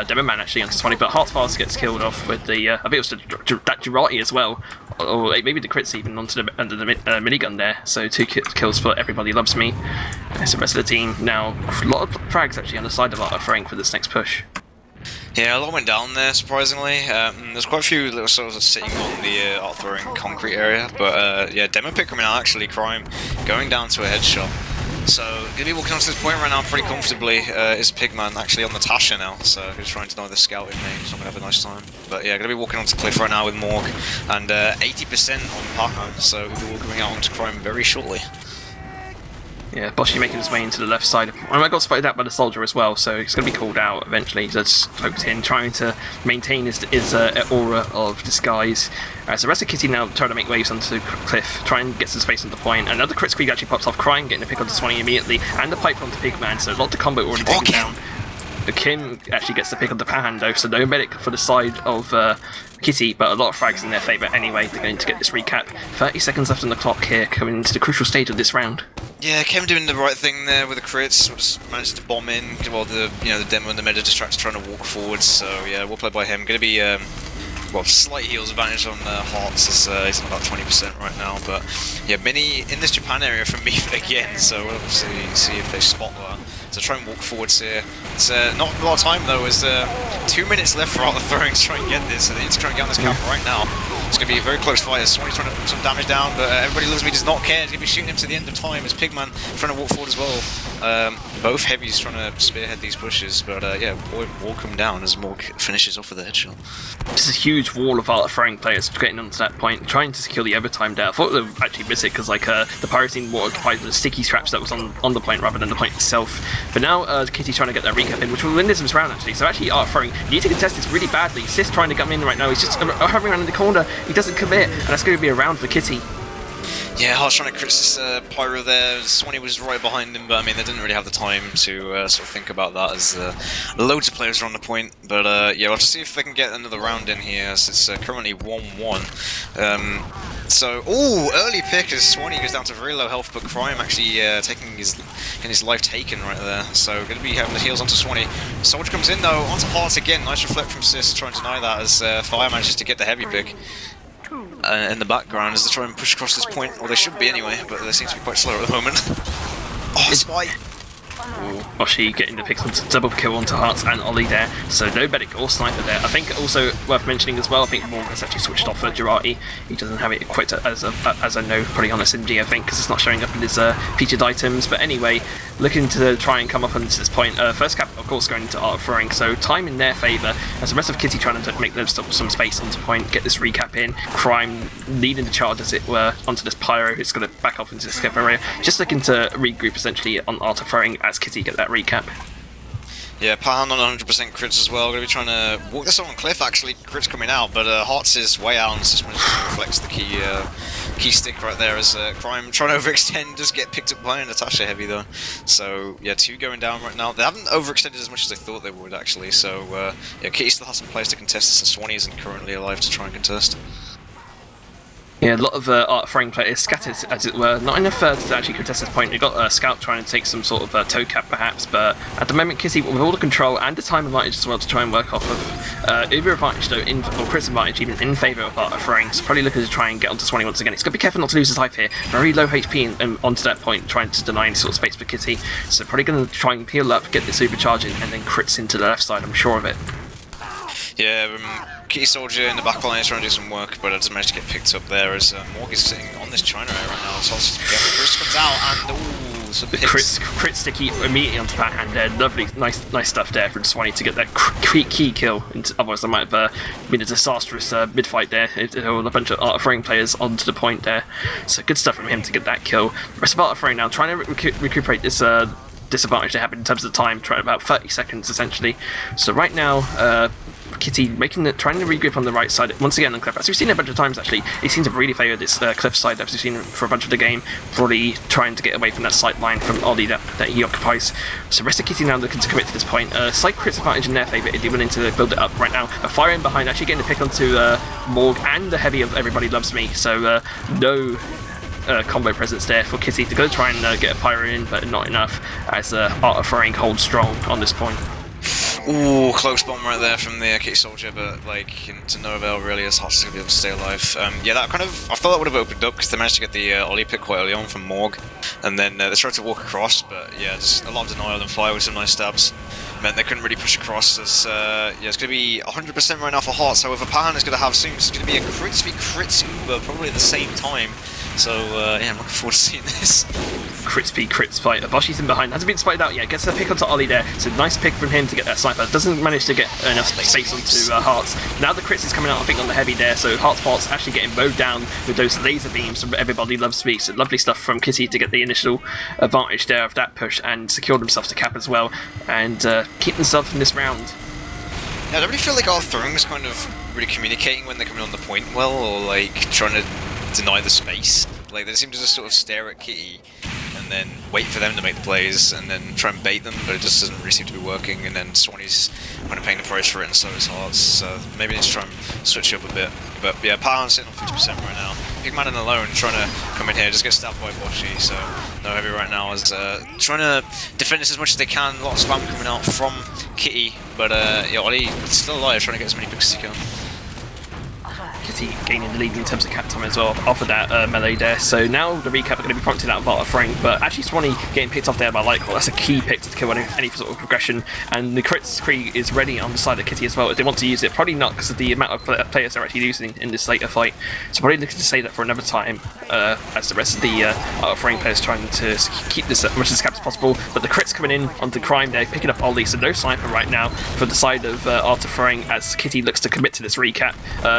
Demo Man actually onto 20, but Heartfast gets killed off with the I think it was that Georgebaii as well, or maybe the crits even onto the under the minigun there. So 2 kills for Everybody Loves Me. That's the rest of the team now. A lot of frags actually on the side of Art Throwing for this next push. Yeah, a lot went down there, surprisingly. There's quite a few little souls sitting on the art throwing concrete area, but yeah, demo pick coming out actually, Crime going down to a headshot. So, gonna be walking onto this point right now pretty comfortably. Is Pigman actually on the Tasha now, so he's trying to deny the scout in me, so I'm gonna have a nice time. But yeah, gonna be walking onto Cliff right now with Morg, and 80% on Pac-Man, so we'll be going out onto Crime very shortly. Yeah, Boshi making his way into the left side. And I got spotted out by the soldier as well, so he's going to be called out eventually. He's just focused in, trying to maintain his aura of disguise. So the rest of Kitty now trying to make waves onto Cliff, try and get some space on the point. Another KritzKrieg actually pops off, Crying, getting a pick onto Swanee immediately, and the pipe onto Pigman, so a lot of combo already taken down. Kim actually gets the pick on the Pahan though, so no medic for the side of Kitty, but a lot of frags in their favour anyway. They're going to get this recap. 30 seconds left on the clock here, coming into the crucial stage of this round. Yeah, Kim doing the right thing there with the crits, just managed to bomb in while the demo and the meta distracts trying to walk forwards. So yeah, well played by him. Going to be well, slight heals advantage on Hearts as he's on about 20% right now. But yeah, Mini in this Japan area from me again. So we'll obviously see if they spot that. So try and walk forwards here. It's not a lot of time though. There's 2 minutes left for all the throwing to try and get this. So they need to try and get on this camp right now. It's going to be a very close fight. Swanee's trying to put some damage down, but Everybody Loves Me does not care. He's going to be shooting him to the end of time as Pigman trying to walk forward as well. Both heavies trying to spearhead these pushes, but yeah, walk him down as Morg finishes off with a headshot. Just a huge wall of Art Throwing players getting onto that point, trying to secure the overtime there. I thought they would actually miss it because like the Pyrotine were occupied with the sticky traps that was on the point rather than the point itself. But now Kitty's trying to get that recap in, which will win this round actually. So actually Art Throwing, you need to contest this really badly. Sis trying to come in right now. He's just hovering around in the corner. He doesn't commit, and that's going to be a round for Kitty. Yeah, Hearts trying to crit this Pyro there. Swanee was right behind him, but I mean, they didn't really have the time to sort of think about that as loads of players are on the point. But yeah, we'll have to see if they can get another round in here, as it's currently 1-1. So, ooh, early pick as Swanee goes down to very low health, but Crime actually taking his life taken right there. So, going to be having the heals onto Swanee. Soldier comes in though, onto Hearts again. Nice reflect from Sis, trying to deny that as Fire manages to get the heavy pick. In the background as they try and push across this point, or they should be anyway, but they seem to be quite slow at the moment. Oh, Spy! Boshi getting the picks onto double kill onto Hearts and Ollie there, so no medic or sniper there. I think also worth mentioning as well, I think Morg has actually switched off for Georgebaii. He doesn't have it equipped as I know, probably on SMG I think, because it's not showing up in his featured items. But anyway, looking to try and come up onto this point. First cap of course going into Art Throwing, so time in their favour, as the rest of Kitty trying to make some space onto point, get this recap in. Crime leading the charge as it were onto this Pyro, who's going to back off into the skip area, just looking to regroup essentially on Art Throwing as Kitty get that recap. Yeah, Pahan on 100% crits as well. Going to be trying to walk this on Cliff actually. Crits coming out, but Hearts is way out and just reflects the key stick right there as Crime trying to overextend, does get picked up by Natasha heavy though. So yeah, 2 going down right now. They haven't overextended as much as they thought they would actually. So yeah, Kitty still has some players to contest this, and Swanee isn't currently alive to try and contest. Yeah, a lot of art frame players scattered, as it were. Not enough to actually contest this point. We've got Scout trying to take some sort of toe cap, perhaps, but at the moment, Kitty, with all the control and the time advantage as well to try and work off of, Uber advantage, though, or Chris advantage, even in favour of art frame, so probably looking to try and get onto 20 once again. He's got to be careful not to lose his life here. Very low HP and onto that point, trying to deny any sort of space for Kitty. So probably going to try and peel up, get this supercharging, and then crits into the left side, I'm sure of it. Yeah, Kitty Soldier in the back line is trying to do some work, but it's managed to get picked up there as Morg is sitting on this China area right now. So Chris comes out and some the crit sticky immediately onto Pat, and lovely, nice stuff there from Swanee to get that key kill. Otherwise, there might have been a disastrous mid-fight there. There were a bunch of Art of Frame players onto the point there, so good stuff from him to get that kill. The rest of Art of Frame now trying to recuperate this disadvantage they have in terms of the time, trying about 30 seconds essentially. So right now, Kitty trying to regroup on the right side once again on Cliff. As we've seen a bunch of times actually, he seems to really favour this Cliff side as we've seen for a bunch of the game, probably trying to get away from that sight line from Ollie that he occupies. So rest of Kitty now looking to commit to this point. Slight crits advantage in their favour, they're willing to build it up right now. A fire in behind, actually getting the pick onto Morg and the heavy of Everybody Loves Me, so no combo presence there for Kitty to go try and get a pyro in, but not enough as Art of Throwing holds strong on this point. Ooh, close bomb right there from the Kitty Soldier, but like to no avail really, as Haas is going to be able to stay alive. Yeah, that kind of, I thought that would have opened up because they managed to get the Ollie pick quite early on from Morg, and then they tried to walk across, but yeah, just a lot of denial and fire with some nice stabs. Meant they couldn't really push across as, yeah, it's going to be 100% right now for Hearts, however Pan is going to have soon, it's going to be a crits v crits Uber probably at the same time. So, yeah, I'm looking forward to seeing this. Crits v crits fight. Boshi's in behind. Hasn't been spotted out yet. Gets the pick onto Ollie there. So nice pick from him to get that sniper. Doesn't manage to get enough space onto Hearts. Now the crits is coming out, I think, on the heavy there. So Hearts parts actually getting mowed down with those laser beams from Everybody Loves Me. So lovely stuff from Kitty to get the initial advantage there of that push and secure themselves to cap as well. And keep themselves in this round. Yeah, I don't really feel like our throwing's kind of really communicating when they're coming on the point well, or like trying to deny the space. Like they seem to just sort of stare at Kitty and then wait for them to make the plays and then try and bait them, but it just doesn't really seem to be working. And then Swanee's kind of paying the price for it, and so is Hearts. So maybe need to try and switch it up a bit. But yeah, Power's sitting on 50% right now. Big man in alone trying to come in here, just get stabbed by Boshi. So no heavy right now is trying to defend this as much as they can. A lot of spam coming out from Kitty, but yeah, Ollie still alive, trying to get as many picks as he can. Kitty gaining the lead in terms of cap time as well off of that melee there. So now the recap are going to be prompted out of Art of Frame, but actually Swanee getting picked off there by Lightcall. That's a key pick to kill any sort of progression, and the crits Krieg is ready on the side of Kitty as well if they want to use it. Probably not because of the amount of players they're actually using in this later fight, so probably looking to save that for another time as the rest of the Art of Frame players trying to keep this as much as cap as possible. But the crits coming in onto Crime there, picking up Ollie, so no sniper right now for the side of Art of Frame as Kitty looks to commit to this recap.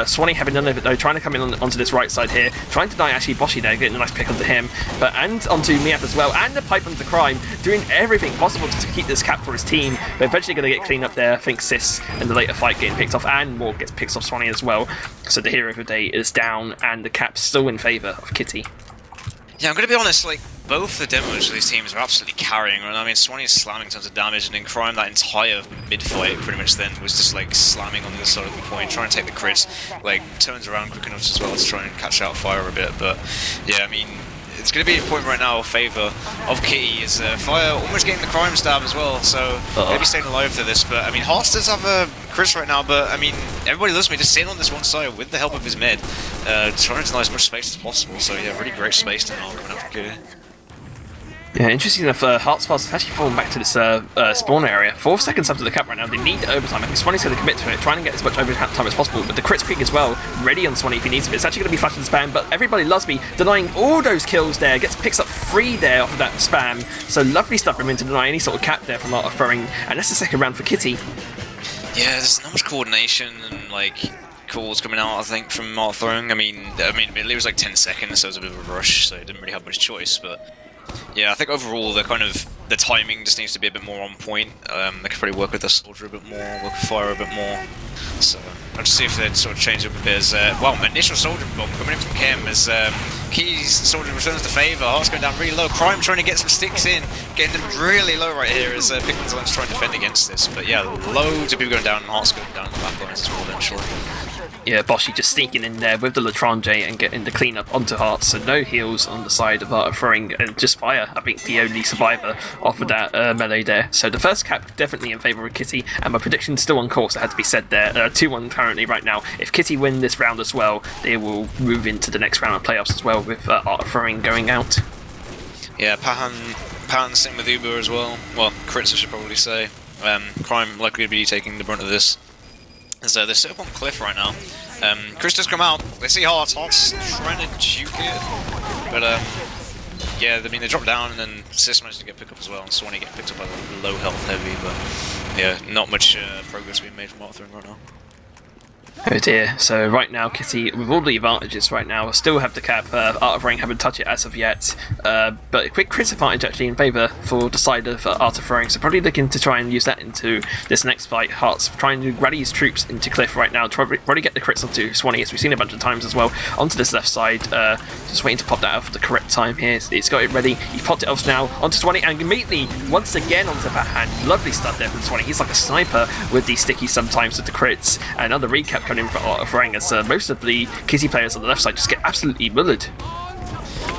Swanee having none of it though, trying to come in onto this right side here, trying to deny actually Boshi there, getting a nice pick onto him, but and onto Miap as well, and the pipe onto Crime, doing everything possible to keep this cap for his team, but eventually going to get cleaned up there. I think Sis in the later fight getting picked off, and Morg gets picked off Swanee as well, so the hero of the day is down, and the cap's still in favour of Kitty. Yeah, I'm going to be honest, like, both the demos of these teams are absolutely carrying. I mean, Swanee is slamming tons of damage, and then Crime, that entire mid-fight pretty much then was just like slamming on the other side of the point, trying to take the crits, like turns around quick enough as well to try and catch out Fire a bit. But yeah, I mean, it's going to be a point right now in favour of Kitty, is Fire almost getting the Crime stab as well, so maybe staying alive for this. But I mean, Hearts does have a Chris right now, but I mean, Everybody Loves Me just sitting on this one side with the help of his mid, trying to deny as much space as possible. So yeah, really great space now coming up for Kitty. Yeah, interesting enough, Hearts has actually fallen back to this spawn area. 4 seconds after the cap right now, they need overtime. I think Swanee's going to commit to it, trying to get as much overtime as possible, but the crits Krieg as well, ready on Swanee if he needs it. It's actually going to be flash and spam, but Everybody Loves Me denying all those kills there, picks up 3 there off of that spam, so lovely stuff from him to deny any sort of cap there from Art of Throwing, and that's the second round for Kitty. Yeah, there's not much coordination and like calls coming out, I think, from Art of Throwing. I mean, it was like 10 seconds, so it was a bit of a rush, so he didn't really have much choice, but yeah, I think overall the timing just needs to be a bit more on point. They could probably work with the Soldier a bit more, work with Fire a bit more. So I'll just see if they'd sort of change up a bit as well, initial Soldier bomb coming in from Kim as Kitty's Soldier returns the favour. Heart's going down really low. Crime trying to get some sticks in, getting them really low right here as Pikmin's trying to defend against this. But yeah, loads of people going down and Heart's going down in the back lines as well eventually. Yeah, Boshi just sneaking in there with the Latrange and getting the cleanup onto Hearts, so no heals on the side of Art of Throwing, and just Fire, I think the only survivor off of that melee there. So the first cap definitely in favour of Kitty, and my prediction's still on course, it had to be said there. 2-1 currently right now. If Kitty win this round as well, they will move into the next round of playoffs as well, with Art of Throwing going out. Yeah, Pahan sitting with Uber as well. Well, Kritz I should probably say. Crime likely to be taking the brunt of this. So they're set up on cliff right now. Chris does come out. They see Hearts trying to juke it. But yeah, I mean they drop down and then Sis managed to get picked up as well, and Swanee get picked up by the low health heavy, but yeah, not much progress being made from Arthur right now. Oh dear, so right now Kitty, with all the advantages right now, still have the cap. Art of Throwing haven't touched it as of yet, but a quick crit advantage actually in favour for the side of Art of Throwing, so probably looking to try and use that into this next fight. Hearts trying to rally his troops into Cliff right now, to probably get the crits onto Swanee, as we've seen a bunch of times as well, onto this left side, just waiting to pop that out for the correct time here. He's got it ready, he popped it off now onto Swanee, and immediately, once again onto that hand. Lovely start there from Swanee, he's like a sniper with these sticky sometimes with the crits. Another recap coming in for Art of Throwing, as most of the Kitty players on the left side just get absolutely mullered.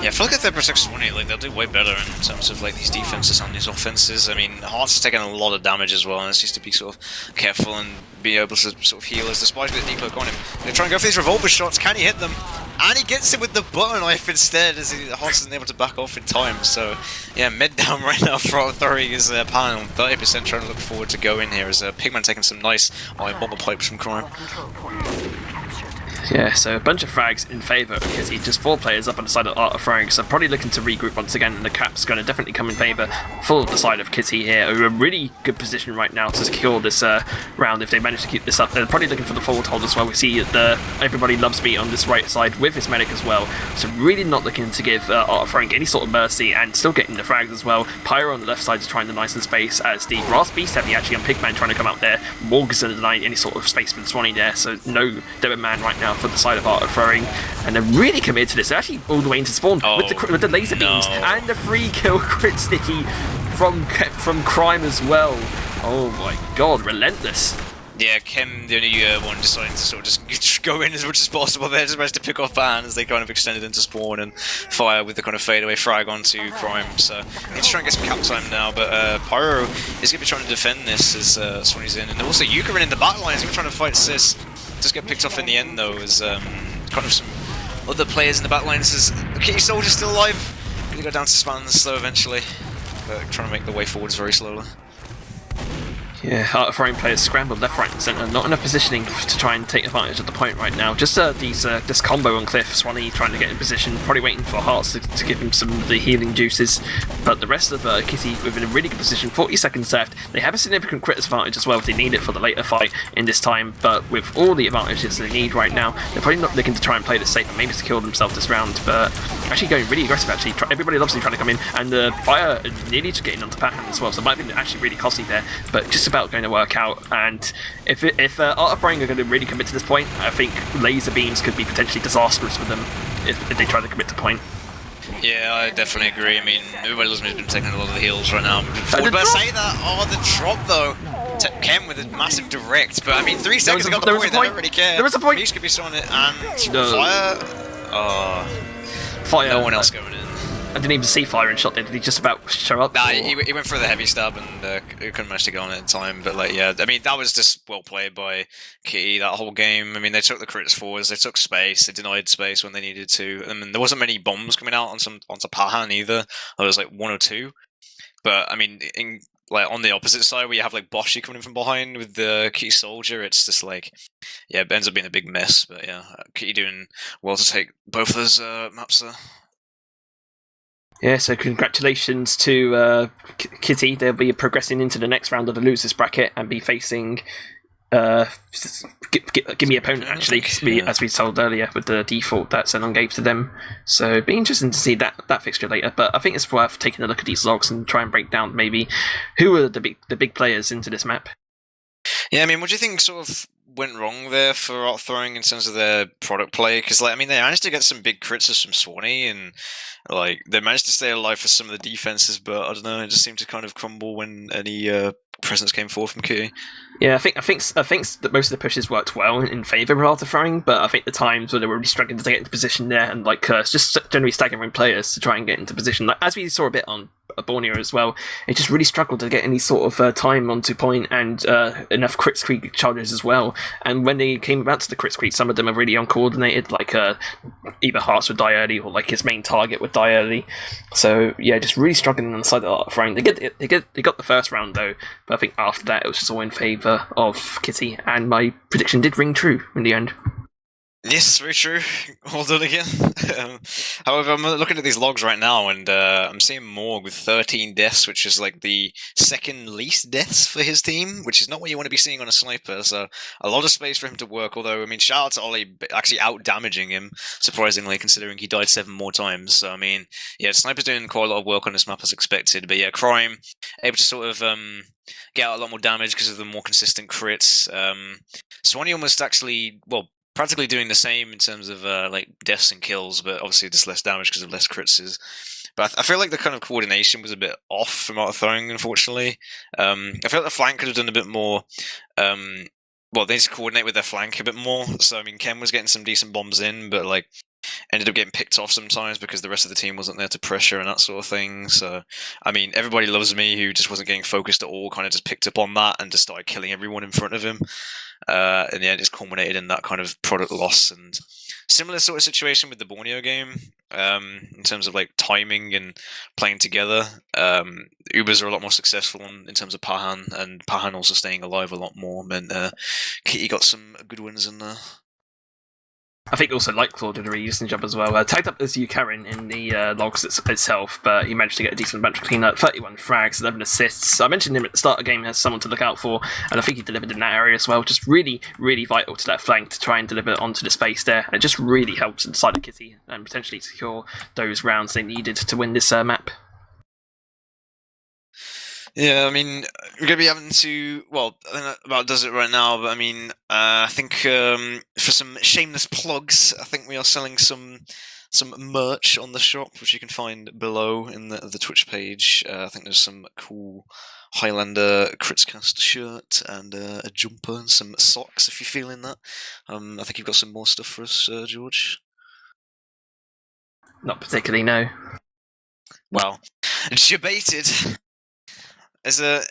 Yeah, I feel like if they protect Swanee, like they'll do way better in terms of like these defenses and these offenses. I mean, Hearts is taking a lot of damage as well, and it's just to be sort of careful and be able to sort of heal as the Spies get the decloak on him. They try and go for these revolver shots. Can he hit them? And he gets it with the butter knife instead, as Hearts isn't able to back off in time. So yeah, mid down right now for Art of Throwing is panel 30% trying to look forward to go in here as Pigman taking some nice bomber pipes from Crime. Yeah, so a bunch of frags in favour of Kitty, just 4 players up on the side of Art of Throwing, so probably looking to regroup once again, and the cap's going to definitely come in favour for the side of Kitty here, who are in a really good position right now to secure this round if they manage to keep this up. They're probably looking for the forward hold as well. We see everybody loves me on this right side with his medic as well, so really not looking to give Art of Throwing any sort of mercy, and still getting the frags as well. Pyro on the left side is trying to nice and space, as the Brass Beast Heavy actually on Pigman trying to come out there. Morgan's going to deny any sort of space for the Swanee there, so no Devon Man right now for the side of Art of Throwing, and they're really committed to this. They're actually all the way into spawn with the laser beams and the free kill crit sticky from Crime as well. Oh my god, relentless. Yeah, Kim, the only one deciding to sort of just go in as much as possible there, just managed to pick off Ban as they kind of extended into spawn and fire with the kind of fadeaway frag onto Crime. So he's trying to get some cap time now, but Pyro is going to be trying to defend this as Swanee's in, and also Yukarin in the back line is going to be trying to fight Sis. Does get picked off in the end though, as kind of some other players in the back line. Says the Kitty Soldier's still alive. Gonna go down to Span slow eventually, but trying to make the way forwards very slowly. Yeah, Art of Throwing players scrambled left, right and centre, not enough positioning to try and take advantage of the point right now. Just this combo on Cliff, Swanee trying to get in position, probably waiting for Hearts to give him some of the healing juices, but the rest of Kitty within a really good position, 40 seconds left. They have a significant crit advantage as well if they need it for the later fight in this time, but with all the advantages they need right now, they're probably not looking to try and play this safe and maybe secure themselves this round, but actually going really aggressive actually. Everybody loves trying to come in, and the Fire nearly just getting onto Pahan as well, so it might have been actually really costly there, but just about going to work out. And if Art of Throwing are going to really commit to this point, I think laser beams could be potentially disastrous for them if they try to commit to point. Yeah, I definitely agree. I mean, everybody loves me has been taking a lot of the heals right now. I was about to say that. Oh, the drop though. Kem with a massive direct, but I mean, 3 seconds ago, the point. They don't really care. There was a point. Beast could be on it, and Fire. Fire. No one else going in. I didn't even see Fire in shot there. Did he just about show up? Nah, he went for the heavy stab and he couldn't manage to get on it in time. But like, yeah, I mean, that was just well played by Kitty that whole game. I mean, they took the crits forwards, they took space, they denied space when they needed to. I mean, there wasn't many bombs coming out onto Pahan either. There was like 1 or 2. But I mean, like on the opposite side where you have like Boshi coming in from behind with the Kitty Soldier, it's just like, yeah, it ends up being a big mess. But yeah, Kitty doing well to take both of those maps there. Yeah, so congratulations to Kitty. They'll be progressing into the next round of the losers bracket and be facing give me opponent actually, as we told earlier with the default that Xenon gave to them. So it'd be interesting to see that fixture later. But I think it's worth taking a look at these logs and try and break down maybe who are the big players into this map. Yeah, I mean, what do you think sort of went wrong there for Art Throwing in terms of their product play? Because like, I mean, they managed to get some big crits from Swanee, and like they managed to stay alive for some of the defenses, but I don't know, it just seemed to kind of crumble when any presence came forward from Kitty. Yeah, I think that most of the pushes worked well in favour of Arthur throwing, but I think the times where they were really struggling to get into position there, and it's just generally staggering players to try and get into position. Like as we saw a bit on Borneo as well, it just really struggled to get any sort of time onto point and enough KritzKast charges as well. And when they came about to the KritzKast, some of them are really uncoordinated, like either Hearts would die early or like his main target would die early. So yeah, just really struggling on the side of Arthur throwing. They got the first round though, but I think after that it was just all in favour of Kitty, and my prediction did ring true in the end. Yes, very true. Well done again. However, I'm looking at these logs right now, and I'm seeing Morg with 13 deaths, which is like the second least deaths for his team, which is not what you want to be seeing on a sniper. So a lot of space for him to work. Although, I mean, shout out to Ollie actually out damaging him, surprisingly, considering he died 7 more times. So I mean, yeah, sniper's doing quite a lot of work on this map as expected. But yeah, Crime able to sort of get out a lot more damage because of the more consistent crits. Swanee almost actually, well, practically doing the same in terms of like deaths and kills, but obviously just less damage because of less crits. But I feel like the kind of coordination was a bit off from Arthur throwing, unfortunately. I feel like the flank could have done a bit more. Well, they need to coordinate with their flank a bit more. So I mean, Ken was getting some decent bombs in, but like ended up getting picked off sometimes because the rest of the team wasn't there to pressure and that sort of thing. So I mean, everybody loves me who just wasn't getting focused at all, kind of just picked up on that and just started killing everyone in front of him. In the end, it's culminated in that kind of product loss. And similar sort of situation with the Borneo game, in terms of like timing and playing together. Ubers are a lot more successful in terms of Pahan, and Pahan also staying alive a lot more. And Kitty got some good wins in there. I think also Lightclaw did a really decent job as well. Tagged up as Karen in the logs itself, but he managed to get a decent bunch of cleanup. 31 frags, 11 assists. I mentioned him at the start of the game as someone to look out for, and I think he delivered in that area as well. Just really, really vital to that flank to try and deliver onto the space there. And it just really helped inside of Kitty and potentially secure those rounds they needed to win this map. Yeah, I mean, we're going to be having to, well, I think that about does it right now, but I mean, I think for some shameless plugs, I think we are selling some merch on the shop, which you can find below in the Twitch page. I think there's some cool Highlander KritzKast shirt and a jumper and some socks if you're feeling that. I think you've got some more stuff for us, George. Not particularly, no. Well, debated. There's I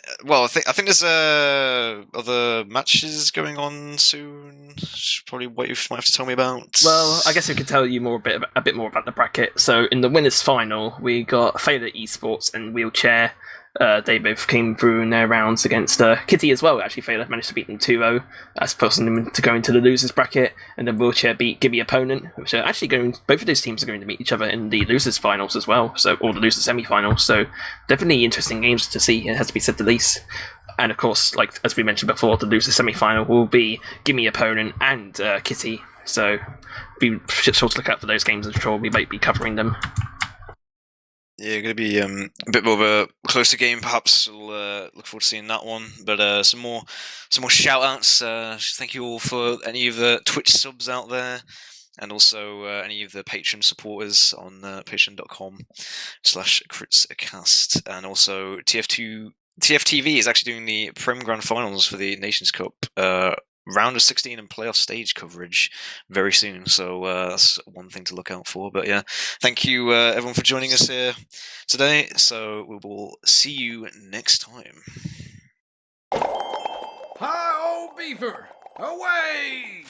think there's other matches going on soon. Probably what you might have to tell me about. Well, I guess we could tell you a bit more about the bracket. So in the winners' final, we got Failure Esports and Wheelchair. They both came through in their rounds against Kitty as well. Actually, Failure managed to beat them 2-0, as forcing them to go into the losers bracket, and then Wheelchair beat Gimme Opponent, which are actually both of those teams are going to meet each other in the losers finals as well, or the losers semi-finals. So definitely interesting games to see. It has to be said the least. And of course, like as we mentioned before, the losers semi-final will be Gimme Opponent and Kitty. So be sure to look out for those games. I'm sure we might be covering them. Yeah, going to be a bit more of a closer game, perhaps. We'll look forward to seeing that one. But some more shout-outs. Thank you all for any of the Twitch subs out there, and also any of the Patreon supporters on patreon.com/KritzKast. And also TFTV is actually doing the Prem Grand Finals for the Nations Cup round of 16 and playoff stage coverage very soon, so that's one thing to look out for. But yeah, thank you everyone for joining us here today, so we will see you next time. Hi, old beaver! Away!